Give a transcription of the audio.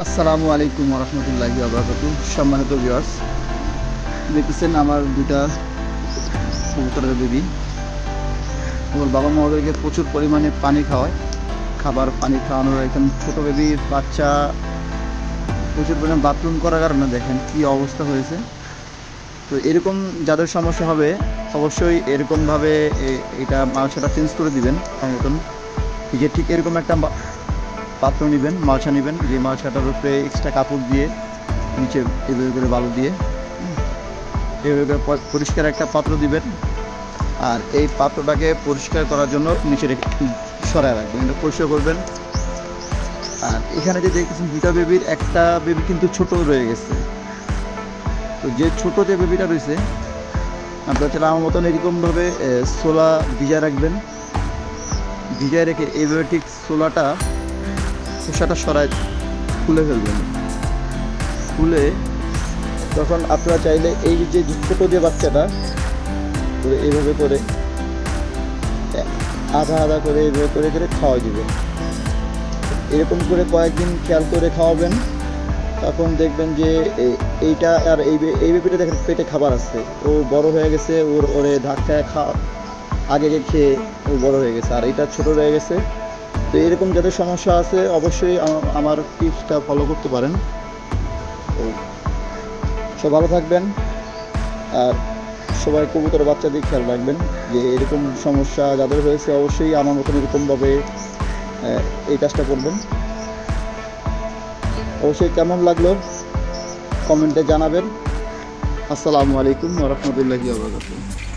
আসসালামু আলাইকুম রহমতুল্লাহি আবরাকাতু। সম্মানিত ভিউয়ার্স, দেখতেছেন আমার দুইটা কবুতরের বেবি। ওর বাবা মা ওদেরকে প্রচুর পরিমাণে পানি খাওয়ায়, খাবার পানি খাওয়ানোর এখন ছোটো বেবির বাচ্চা প্রচুর পরিমাণে বাথরুম করার কারণে দেখেন কি অবস্থা হয়েছে। তো এরকম যাদের সমস্যা হবে অবশ্যই এরকমভাবে এটা মালসাটা চেঞ্জ করে দিবেন মতন। ঠিক এরকম একটা পাত্র নেবেন, মালসা নেবেন, যে মালসাটার উপরে এক্সট্রা কাপড় দিয়ে নিচে এভাবে করে বালু দিয়ে এভাবে করে পরিষ্কার একটা পাত্র দিবেন। আর এই পাত্রটাকে পরিষ্কার করার জন্য নিচে সরায় রাখবেন, এটা পরিষ্কার করবেন। আর এখানে যে দেখতেছেন দুটা বেবির একটা বেবি কিন্তু ছোট রয়ে গেছে। তো যে ছোট যে বেবিটা রয়েছে আপনার চাইলে আমার মতন এরকমভাবে সোলা ভিজায় রাখবেন। ভিজায় রেখে এইভাবে ঠিক সোলাটা খোসাটা সরায় খুলে ফেলবেন। খুলে তখন আপনারা চাইলে এই যে ছোটো যে বাচ্চাটা এইভাবে করে আধা আধা করে এইভাবে করে করে খাওয়াই দিবেন। এরকম করে কয়েকদিন খেয়াল করে খাওয়াবেন, তখন দেখবেন যে এইটা আর এই বেবিটা দেখেন পেটে খাবার আছে, ও বড় হয়ে গেছে, ওরে ধাক্কায় আগে খেয়ে ও বড় হয়ে গেছে, আর এটা ছোট রয়ে গেছে। তো এরকম যাদের সমস্যা আছে অবশ্যই আমার টিপসটা ফলো করতে পারেন। তো সব ভালো থাকবেন, আর সবাই কবুতরের বাচ্চাদের খেয়াল রাখবেন যে এরকম সমস্যা যাদের হয়েছে অবশ্যই আমার মতন এরকমভাবে এই কাজটা করবেন। অবশ্যই কেমন লাগলো কমেন্টে জানাবেন। আসসালামু আলাইকুম ওয়া রাহমাতুল্লাহি ওয়া বারাকাতুহু।